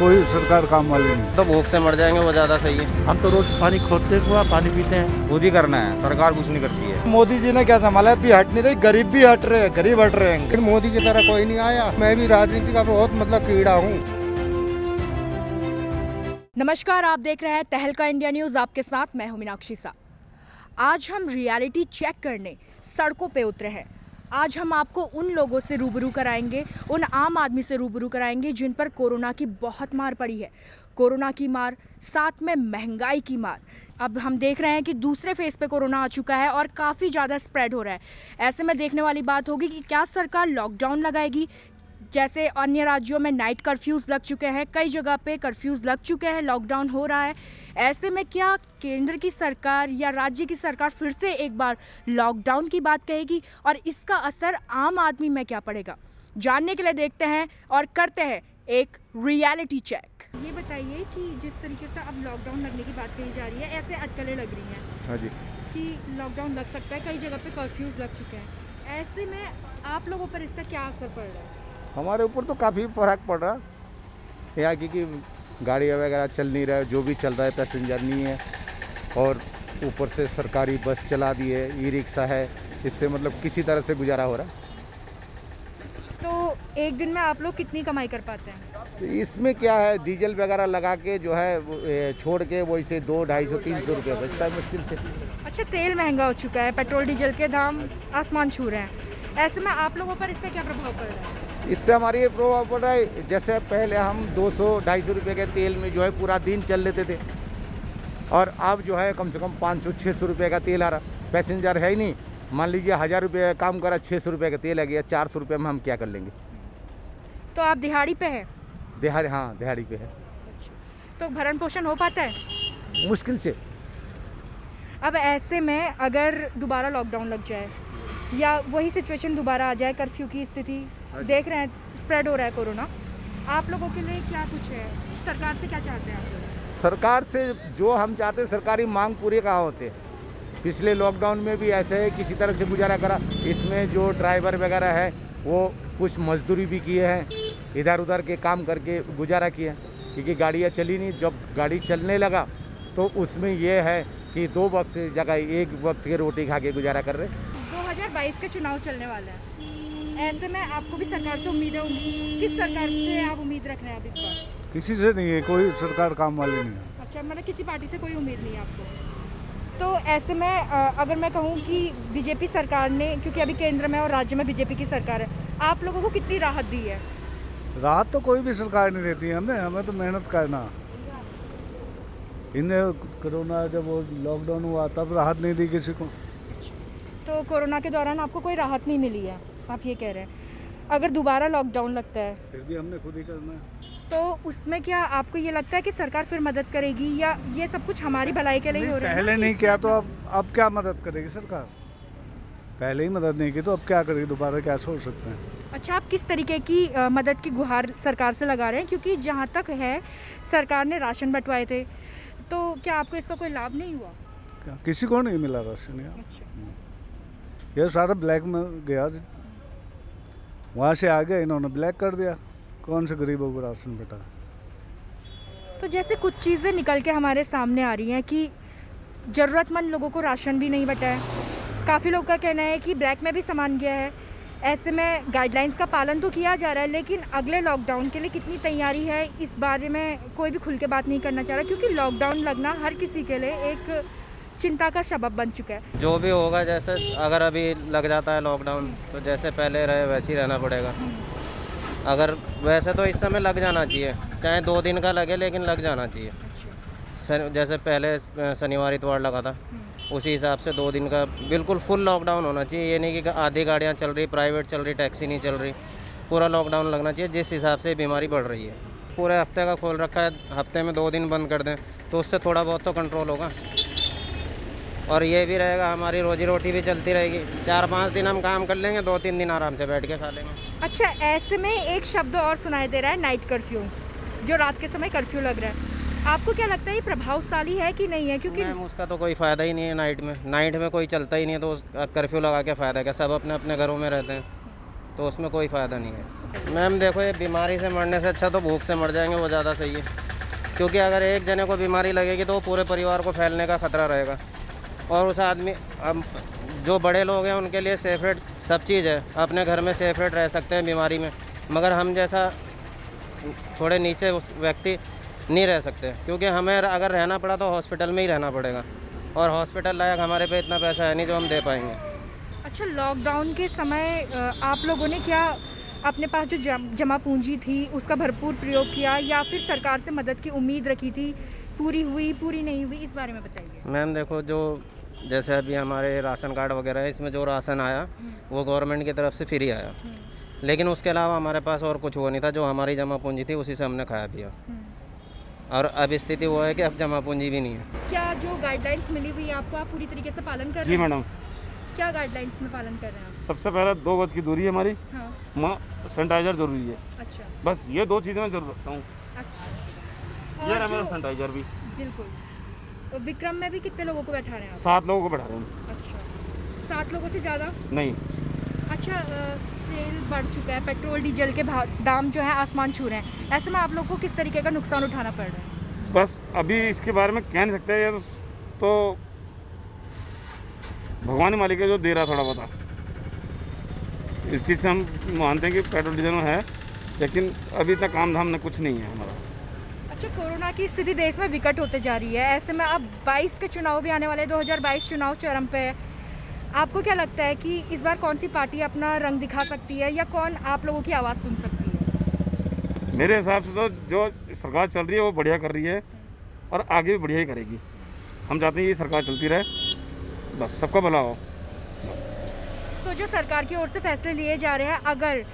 कोई सरकार काम वाली नहीं। तो भूख से मर जाएंगे वो ज़्यादा सही है। हम तो रोज पानी खोदते हुआ पानी पीते हैं। खुद ही करना है, सरकार कुछ नहीं करती है। मोदी जी ने क्या संभाला, भी हट नहीं रही, गरीब भी हट रहे हैं, गरीब हट रहे हैं। लेकिन मोदी की तरह कोई नहीं आया। मैं भी राजनीति का बहुत कीड़ा हूँ। नमस्कार, आप देख रहे हैं तहलका इंडिया न्यूज़। आपके साथ मैं हूं मीनाक्षी सा। आज हम रियलिटी चेक करने सड़कों पे उतरे हैं। आज हम आपको उन लोगों से रूबरू कराएंगे, उन आम आदमी से रूबरू कराएंगे जिन पर कोरोना की बहुत मार पड़ी है। कोरोना की मार, साथ में महंगाई की मार। अब हम देख रहे हैं कि दूसरे फेज पे कोरोना आ चुका है और काफ़ी ज़्यादा स्प्रेड हो रहा है। ऐसे में देखने वाली बात होगी कि क्या सरकार लॉकडाउन लगाएगी। जैसे अन्य राज्यों में नाइट कर्फ्यूज़ लग चुके हैं, कई जगह पे कर्फ्यूज़ लग चुके हैं, लॉकडाउन हो रहा है। ऐसे में क्या केंद्र की सरकार या राज्य की सरकार फिर से एक बार लॉकडाउन की बात कहेगी और इसका असर आम आदमी में क्या पड़ेगा, जानने के लिए देखते हैं और करते हैं एक रियलिटी चेक। ये बताइए कि जिस तरीके से अब लॉकडाउन लगने की बात कही जा रही है, ऐसे अटकलें लग रही हैं। हाँ जी, कि लॉकडाउन लग सकता है, कई जगह पे कर्फ्यूज़ लग चुके हैं। ऐसे में आप लोगों पर इसका क्या असर पड़ रहा है? हमारे ऊपर तो काफ़ी फर्क पड़ रहा है यहाँ की गाड़ियाँ वगैरह चल नहीं रहा है। जो भी चल रहा है पैसेंजर नहीं है, और ऊपर से सरकारी बस चला दी है, ई रिक्शा है। इससे मतलब किसी तरह से गुजारा हो रहा है। तो एक दिन में आप लोग कितनी कमाई कर पाते हैं? तो इसमें क्या है, डीजल वगैरह लगा के जो है छोड़ के वैसे 200, 250, 300 रुपये बचता है मुश्किल से। अच्छा, तेल महंगा हो चुका है, पेट्रोल डीजल के दाम आसमान छू रहे हैं। ऐसे में आप लोगों पर इसका क्या प्रभाव पड़ रहा है? इससे हमारी ये प्रभाव पड़ रहा है, जैसे पहले हम 200, 250 रुपये के तेल में जो है पूरा दिन चल लेते थे, और अब जो है कम से कम 500, 600 रुपये का तेल आ रहा। पैसेंजर है ही नहीं। मान लीजिए 1000 रुपये काम करा, 600 रुपये का तेल आ गया, 400 रुपये में हम क्या कर लेंगे? तो आप दिहाड़ी पे हैं? दिहाड़ी, हाँ दिहाड़ी पे है। तो भरण पोषण हो पाता है? मुश्किल से। अब ऐसे में अगर दोबारा लॉकडाउन लग जाए या वही सिचुएशन दोबारा आ जाए, कर्फ्यू की स्थिति देख रहे हैं, स्प्रेड हो रहा है कोरोना, आप लोगों के लिए क्या कुछ है? सरकार से क्या चाहते हैं आप लोग? सरकार से जो हम चाहते हैं, सरकारी मांग पूरी कहाँ होते। पिछले लॉकडाउन में भी ऐसे है, किसी तरह से गुजारा करा। इसमें जो ड्राइवर वगैरह है वो कुछ मजदूरी भी किए हैं, इधर उधर के काम करके गुजारा किए हैं, क्योंकि गाड़ियाँ चली नहीं। जब गाड़ी चलने लगा तो उसमें ये है कि 2 वक्त की जगह 1 वक्त की रोटी खा के गुजारा कर रहे। 2022 के चुनाव चलने वाले हैं, ऐसे में आपको भी सरकार से उम्मीदें होंगी। किस सरकार से आप उम्मीद रख रहे हैं अब इस बार? किसी से नहीं है, कोई सरकार काम वाली नहीं है। अच्छा, मतलब किसी पार्टी से कोई उम्मीद नहीं है आपको? तो ऐसे में अगर मैं कहूँ कि बीजेपी सरकार ने, क्योंकि अभी केंद्र में और राज्य में बीजेपी की सरकार है, आप लोगों को कितनी राहत दी है? राहत तो कोई भी सरकार नहीं देती है हमें तो मेहनत करना। इन्हें कोरोना जब वो लॉकडाउन हुआ तब राहत नहीं दी किसी को। तो कोरोना के दौरान आपको कोई राहत नहीं मिली है, आप ये कह रहे हैं। अगर दोबारा लॉकडाउन लगता है फिर भी हमने खुद ही करना है। तो उसमें क्या आपको ये लगता है कि सरकार फिर मदद करेगी, या ये सब कुछ हमारी भलाई के लिए ही हो रहा है? पहले नहीं किया तो अब क्या मदद करेगी सरकार? पहले ही मदद नहीं की तो अब क्या करेगी? दोबारा क्या सोच सकते हैं? अच्छा, आप किस तरीके की मदद की गुहार सरकार से लगा रहे हैं? क्योंकि जहाँ तक है, सरकार ने राशन बंटवाए थे, तो क्या आपको इसका कोई लाभ नहीं हुआ? किसी को नहीं मिला राशन यार। अच्छा। ये सारा ब्लैक में गया, वहाँ से आ गया, इन्होंने ब्लैक कर दिया। कौन से गरीबों को राशन बेटा? तो जैसे कुछ चीज़ें निकल के हमारे सामने आ रही हैं कि ज़रूरतमंद लोगों को राशन भी नहीं बटा है। काफ़ी लोग का कहना है कि ब्लैक में भी सामान गया है। ऐसे में गाइडलाइंस का पालन तो किया जा रहा है, लेकिन अगले लॉकडाउन के लिए कितनी तैयारी है, इस बारे में कोई भी खुल के बात नहीं करना चाह रहा, क्योंकि लॉकडाउन लगना हर किसी के लिए एक चिंता का सबब बन चुका है। जो भी होगा, जैसे अगर अभी लग जाता है लॉकडाउन तो जैसे पहले रहे वैसे ही रहना पड़ेगा। अगर वैसे तो इस समय लग जाना चाहिए, चाहे 2 दिन का लगे, लेकिन लग जाना चाहिए। जैसे पहले शनिवार इतवार लगा था, उसी हिसाब से 2 दिन का बिल्कुल फुल लॉकडाउन होना चाहिए। ये नहीं कि आधी गाड़ियाँ चल रही, प्राइवेट चल रही, टैक्सी नहीं चल रही। पूरा लॉकडाउन लगना चाहिए, जिस हिसाब से बीमारी बढ़ रही है। पूरे हफ्ते का खोल रखा है, हफ्ते में 2 दिन बंद कर दें तो उससे थोड़ा बहुत तो कंट्रोल होगा। और ये भी रहेगा, हमारी रोजी रोटी भी चलती रहेगी। 4-5 दिन हम काम कर लेंगे, 2-3 दिन आराम से बैठ के खा लेंगे। अच्छा, ऐसे में एक शब्द और सुनाई दे रहा है, नाइट कर्फ्यू, जो रात के समय कर्फ्यू लग रहा है। आपको क्या लगता है ये प्रभावशाली है कि नहीं है? क्योंकि मैम उसका तो कोई फ़ायदा ही नहीं है। नाइट में कोई चलता ही नहीं है, तो कर्फ्यू लगा के फ़ायदा क्या? सब अपने अपने घरों में रहते हैं, तो उसमें कोई फ़ायदा नहीं है। बताइए। मैम देखो, ये बीमारी से मरने से अच्छा तो भूख से मर जाएंगे, वो ज़्यादा सही है। क्योंकि अगर एक जने को बीमारी लगेगी तो वो पूरे परिवार को फैलने का खतरा रहेगा। और उस आदमी, अब जो बड़े लोग हैं उनके लिए सेपरेट सब चीज़ है, अपने घर में सेपरेट रह सकते हैं बीमारी में, मगर हम जैसा थोड़े नीचे उस व्यक्ति नहीं रह सकते। क्योंकि हमें अगर रहना पड़ा तो हॉस्पिटल में ही रहना पड़ेगा, और हॉस्पिटल लायक हमारे पे इतना पैसा है नहीं जो हम दे पाएंगे। अच्छा, लॉकडाउन के समय आप लोगों ने क्या अपने पास जो जमा पूंजी थी उसका भरपूर प्रयोग किया, या फिर सरकार से मदद की उम्मीद रखी थी, पूरी हुई पूरी नहीं हुई, इस बारे में बताइए। मैम देखो, जो जैसे अभी हमारे राशन कार्ड वगैरह है, इसमें जो राशन आया वो गवर्नमेंट की तरफ से फ्री आया, लेकिन उसके अलावा हमारे पास और कुछ वो नहीं था। जो हमारी जमा पूंजी थी उसी से हमने खाया पिया, और अब स्थिति वो है कि अब जमा पूंजी भी नहीं है। क्या जो गाइडलाइंस मिली हुई है आपको, आप पूरी तरीके से पालन कर रहे हैं? जी मैडम, क्या गाइडलाइंस में पालन कर रहे हैं आप? सबसे पहले 2 गज की दूरी है हमारी, हाँ। सैनिटाइजर जरूरी है। अच्छा, बस ये 2 चीज़ें मैं जरूर रखता हूँ। अच्छा। ये और रहा मेरा जो- सैनिटाइजर भी। बिल्कुल। और विक्रम में भी कितने लोगों को बैठा रहे हैं आप? 7 लोगों को बैठा रहे हैं। अच्छा, 7 लोगों से ज़्यादा? नहीं, अच्छा, तेल बढ़ चुका है, पेट्रोल डीजल के दाम जो है आसमान छू रहे हैं, ऐसे में आप लोग को किस तरीके का नुकसान उठाना पड़ रहा है? बस अभी इसके बारे में कह नहीं सकते, ये तो भगवान ही मालिक है जो दे रहा थोड़ा बहुत। इस चीज़ से हम मानते हैं कि पेट्रोल डीजल में है, लेकिन अभी तक काम धाम में कुछ नहीं है हमारा। अच्छा, कोरोना की स्थिति देश में विकट होते जा रही है, ऐसे में अब 22 के चुनाव भी आने वाले हैं, 2022 चुनाव चरम पे है। आपको क्या लगता है कि इस बार कौन सी पार्टी अपना रंग दिखा सकती है, या कौन आप लोगों की आवाज़ सुन सकती है? मेरे हिसाब से तो जो सरकार चल रही है वो बढ़िया कर रही है, और आगे भी बढ़िया ही करेगी। हम चाहते हैं ये सरकार चलती रहे, बस सबका भला हो। तो जो सरकार की ओर से फैसले लिए जा रहे हैं, अगर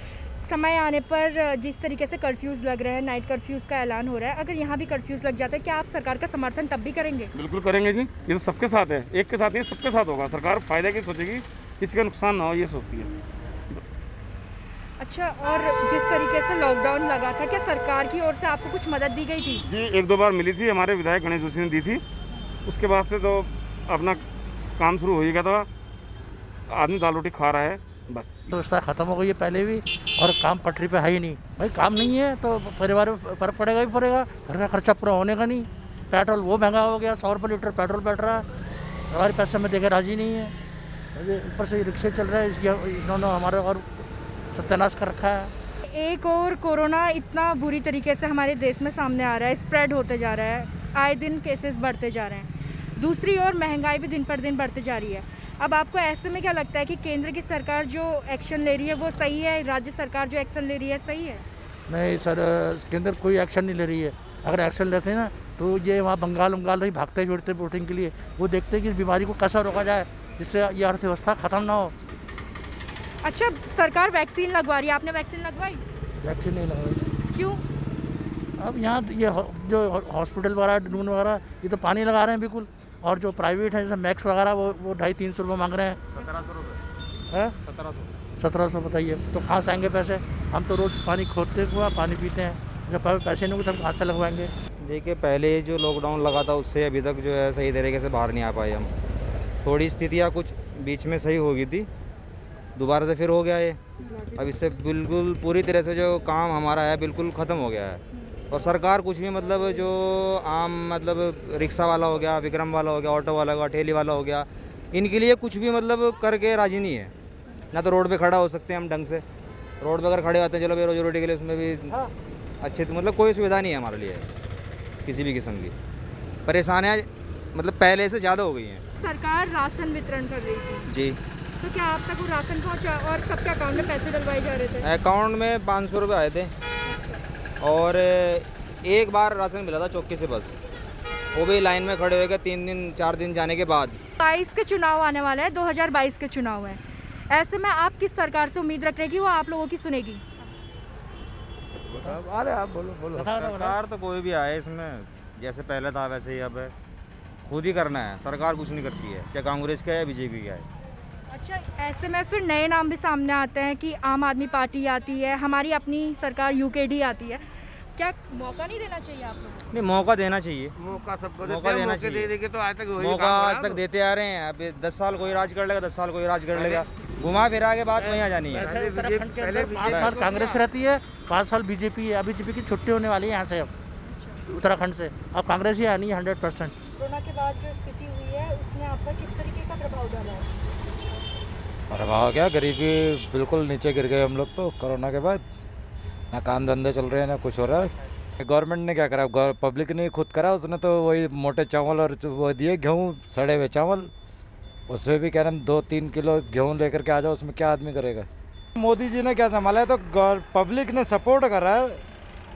समय आने पर जिस तरीके से कर्फ्यूज़ लग रहे हैं, नाइट कर्फ्यूज़ का ऐलान हो रहा है, अगर यहाँ भी कर्फ्यूज़ लग जाता है, क्या आप सरकार का समर्थन तब भी करेंगे? बिल्कुल करेंगे जी, ये तो सबके साथ है, एक के साथ नहीं, सबके साथ होगा। सरकार फायदे की सोचेगी, किसी का नुकसान ना हो ये सोचती है। अच्छा, और जिस तरीके से लॉकडाउन लगा था, क्या सरकार की ओर से आपको कुछ मदद दी गई थी? जी 1-2 बार मिली थी, हमारे विधायक गणेश जोशी ने दी थी। उसके बाद से तो अपना काम शुरू हो ही गया था, आदमी दाल रोटी खा रहा है बस। व्यवस्था ख़त्म हो गई है पहले भी, और काम पटरी पे है ही नहीं। भाई काम नहीं है तो परिवार में फर्क पड़ेगा ही पड़ेगा, घर का खर्चा पूरा होने का नहीं। पेट्रोल वो महंगा हो गया, 100 रुपये लीटर पेट्रोल बैठ रहा है, हमारे पैसे में देकर राजी नहीं है। ऊपर से रिक्शे चल रहे हैं, इन्होंने हमारे और सत्यानाश कर रखा है। एक और कोरोना इतना बुरी तरीके से हमारे देश में सामने आ रहा है, स्प्रेड होते जा रहा है, आए दिन केसेस बढ़ते जा रहे हैं। दूसरी ओर महंगाई भी दिन पर दिन बढ़ते जा रही है। अब आपको ऐसे में क्या लगता है कि केंद्र की सरकार जो एक्शन ले रही है वो सही है, राज्य सरकार जो एक्शन ले रही है सही है? नहीं सर, केंद्र कोई एक्शन नहीं ले रही है। अगर एक्शन लेते हैं ना तो ये वहाँ बंगाल रही भागते जुड़ते वोटिंग के लिए, वो देखते हैं कि इस बीमारी को कैसा रोका जाए जिससे ये अर्थव्यवस्था ख़त्म ना हो। अच्छा, सरकार वैक्सीन लगवा रही है, आपने वैक्सीन लगवाई? वैक्सीन नहीं लगाई। क्यों? अब यहाँ ये जो हॉस्पिटल वगैरह नून वगैरह ये तो पानी लगा रहे हैं बिल्कुल, और जो प्राइवेट है जैसे मैक्स वगैरह वो 250-300 रुपये मांग रहे हैं। 1700 रुपये है 1700। बताइए, तो कहाँ से आएंगे पैसे? हम तो रोज़ पानी खोदते हुआ पानी पीते हैं, जब पैसे नहीं होंगे तो हम कहाँ से लगवाएंगे? देखिए, पहले जो लॉकडाउन लगा था उससे अभी तक जो है सही तरीके से बाहर नहीं आ पाए हम। थोड़ी स्थितियाँ कुछ बीच में सही हो गई थी, दोबारा से फिर हो गया ये। अब इससे बिल्कुल पूरी तरह से जो काम हमारा है बिल्कुल ख़त्म हो गया है। और सरकार कुछ भी मतलब जो आम मतलब रिक्शा वाला हो गया, विक्रम वाला हो गया, ऑटो वाला हो गया, ठेली वाला हो गया, इनके लिए कुछ भी मतलब करके राजी नहीं है। ना तो रोड पे खड़ा हो सकते हैं हम ढंग से, रोड पे अगर खड़े होते हैं चलो बेरोजी रोटी के लिए, उसमें भी अच्छे तो मतलब कोई सुविधा नहीं है हमारे लिए किसी भी किस्म की। परेशानियाँ मतलब पहले से ज़्यादा हो गई हैं। सरकार राशन वितरण कर रही थी जी, तो क्या आप तक वो राशन पहुंचा और सबके अकाउंट में पैसे डलवाए जा रहे थे? अकाउंट में 500 रुपये आए थे, और एक बार राशन मिला था चौकी से बस, वो भी लाइन में खड़े हो गए 3-4 दिन जाने के बाद। 22 के चुनाव आने वाले हैं, 2022 के चुनाव है, ऐसे में आप किस सरकार से उम्मीद रख रहे हैं कि वो आप लोगों की सुनेगी? अरे आप बोलो। सरकार तो कोई भी आए, इसमें जैसे पहले था वैसे ही अब है, खुद ही करना है। सरकार कुछ नहीं करती है, चाहे कांग्रेस का है या बीजेपी का है। अच्छा, ऐसे में फिर नए नाम भी सामने आते हैं कि आम आदमी पार्टी आती है, हमारी अपनी सरकार यूकेडी आती है, क्या मौका नहीं देना चाहिए आप लोगों को? नहीं, मौका देना चाहिए, मौका सबको मौका देना चाहिए। दे देंगे तो आज तक वही मौका काम आज बना तक देते आ रहे हैं। अब 10 साल कोई राज कर लेगा, 10 साल कोई राज कर लेगा, घुमा फिरा के बात वहीं आ जानी है। ऐसे उत्तराखंड के अंदर 5 साल कांग्रेस रहती है, 5 साल बीजेपी है। अभी बीजेपी की छुट्टी होने वाली है यहाँ से, अब उत्तराखंड से अब कांग्रेस ही आनी है 100%। कोरोना के बाद जो स्थिति हुई है उसने आप पर किस तरीके का प्रभाव डाला है? प्रभाव क्या, गरीबी बिल्कुल नीचे गिर गए हम लोग तो कोरोना के बाद। ना काम धंधे चल रहे हैं ना कुछ हो रहा है। गवर्नमेंट ने क्या करा, पब्लिक ने खुद करा। उसने तो वही मोटे चावल और वो दिए, गेहूँ सड़े हुए चावल। उसमें भी कह रहे हैं 2-3 किलो गेहूँ लेकर के आ जाओ, उसमें क्या आदमी करेगा। मोदी जी ने क्या संभाला है, तो पब्लिक ने सपोर्ट करा है।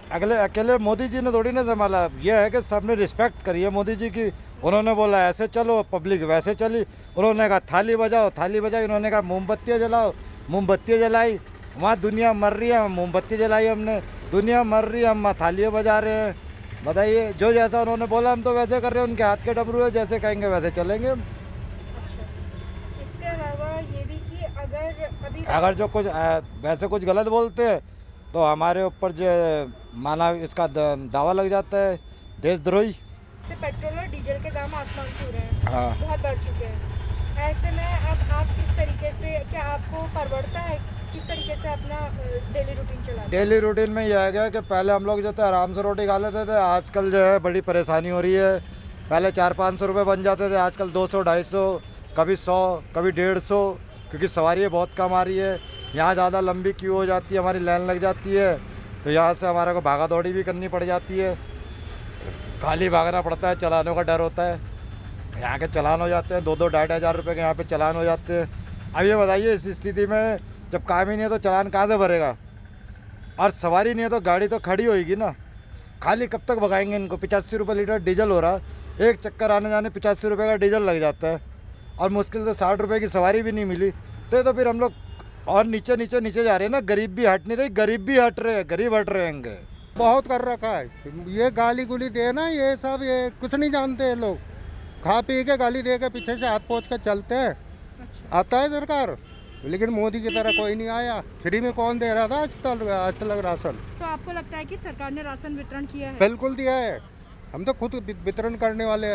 अकेले मोदी जी ने थोड़ी ना संभाला। यह है कि सबने रिस्पेक्ट करी है मोदी जी की। उन्होंने बोला ऐसे चलो, पब्लिक वैसे चली। उन्होंने कहा थाली बजाओ, थाली बजाई। उन्होंने कहा मोमबत्तियाँ जलाओ, मोमबत्तियाँ जलाई। वहाँ दुनिया मर रही है, मोमबत्ती जलाई हमने। दुनिया मर रही है, हम थालियाँ बजा रहे हैं। बताइए, जो जैसा उन्होंने बोला हम तो वैसे कर रहे हैं। उनके हाथ के डमरू है, जैसे कहेंगे वैसे चलेंगे। इसके अलावा ये भी कि अगर जो कुछ वैसे कुछ गलत बोलते हैं तो हमारे ऊपर जो माना इसका दावा लग जाता है, देशद्रोही। पेट्रोल और डीजल के दाम आसमान छू रहे हैं, हाँ, बहुत बढ़ चुके हैं। ऐसे में अब आप किस तरीके से, क्या आपको परवड़ता है, किस तरीके से अपना डेली रूटीन चलाते? डेली रूटीन में यह है गया कि पहले हम लोग जो थे आराम से रोटी खा लेते थे। आजकल जो है बड़ी परेशानी हो रही है। पहले 400-500 रुपये बन जाते थे, आजकल 200-250, कभी 100, कभी 150, क्योंकि सवारी बहुत कम आ रही है। यहाँ ज़्यादा लंबी क्यू हो जाती है, हमारी लाइन लग जाती है, तो यहाँ से हमारे को भागा दौड़ी भी करनी पड़ जाती है। खाली भागना पड़ता है, चलानों का डर होता है। यहाँ के चलान हो जाते हैं 2-2-2.5 हज़ार रुपये के यहाँ पे चलान हो जाते हैं। अब ये बताइए, इस स्थिति में जब काम ही नहीं है तो चलान कहाँ से भरेगा, और सवारी नहीं है तो गाड़ी तो खड़ी होएगी ना। खाली कब तक भगाएंगे इनको। 85 रुपये लीटर डीजल हो रहा, एक चक्कर आने जाने 85 रुपये का डीजल लग जाता है, और मुश्किल से 60 रुपये की सवारी भी नहीं मिली। तो ये तो फिर हम लोग और नीचे नीचे नीचे जा रहे हैं ना। गरीब भी हट नहीं रही, गरीब भी हट रहे हैं, गरीब हट रहे हैं। बहुत कर रखा है ये, गाली गुली दे ना, ये सब ये कुछ नहीं जानते हैं लोग। खा पी के गाली दे के पीछे से हाथ पोंछ कर चलते हैं। आता है सरकार, लेकिन मोदी की तरह कोई नहीं आया। फ्री में कौन दे रहा था आज तक राशन? तो आपको लगता है कि सरकार ने राशन वितरण किया है? बिल्कुल दिया है। हम तो खुद वितरण करने वाले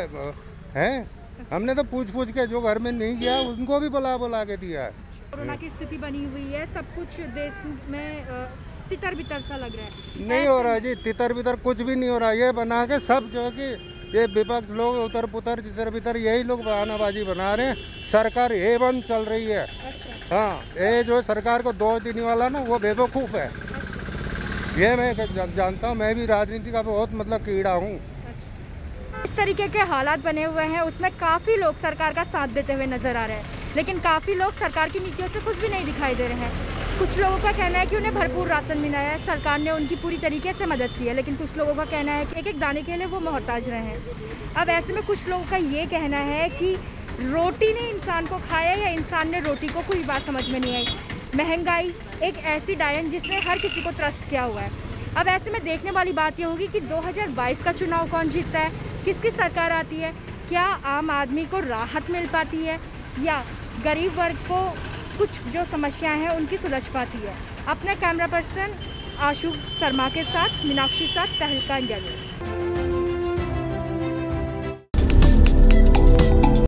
हैं। हमने तो पूछ के जो घर में नहीं गया उनको भी बुला के दिया है। कोरोना की स्थिति बनी हुई है, सब कुछ देश में तितर बितर सा लग रहा है। नहीं हो रहा है जी, तितर बितर कुछ भी नहीं हो रहा। ये बना के सब जो है कि ये विपक्ष लोग उतर पुतर तितर बितर यही लोग बहानाबाजी बना रहे हैं। सरकार ये बंद चल रही है। हाँ, ये जो सरकार को दोष देने वाला ना वो बेवकूफ़ है। ये मैं जानता हूँ, मैं भी राजनीति का बहुत मतलब कीड़ा हूँ। इस तरीके के हालात बने हुए हैं, उसमें काफ़ी लोग सरकार का साथ देते हुए नजर आ रहे हैं, लेकिन काफ़ी लोग सरकार की नीतियों से कुछ भी नहीं दिखाई दे रहे हैं। कुछ लोगों का कहना है कि उन्हें भरपूर राशन मिला है, सरकार ने उनकी पूरी तरीके से मदद की है, लेकिन कुछ लोगों का कहना है कि एक एक दाने के लिए वो मोहताज रहे हैं। अब ऐसे में कुछ लोगों का ये कहना है कि रोटी ने इंसान को खाया या इंसान ने रोटी को, कोई बात समझ में नहीं आई। महंगाई एक ऐसी डायन जिसने हर किसी को त्रस्त किया हुआ है। अब ऐसे में देखने वाली बात ये होगी कि 2022 का चुनाव कौन जीतता है, किसकी सरकार आती है, क्या आम आदमी को राहत मिल पाती है या गरीब वर्ग को कुछ जो समस्याएं हैं उनकी सुलझ पाती है। अपने कैमरा पर्सन आशु शर्मा के साथ मीनाक्षी साथ तहलका इंडिया न्यूज़।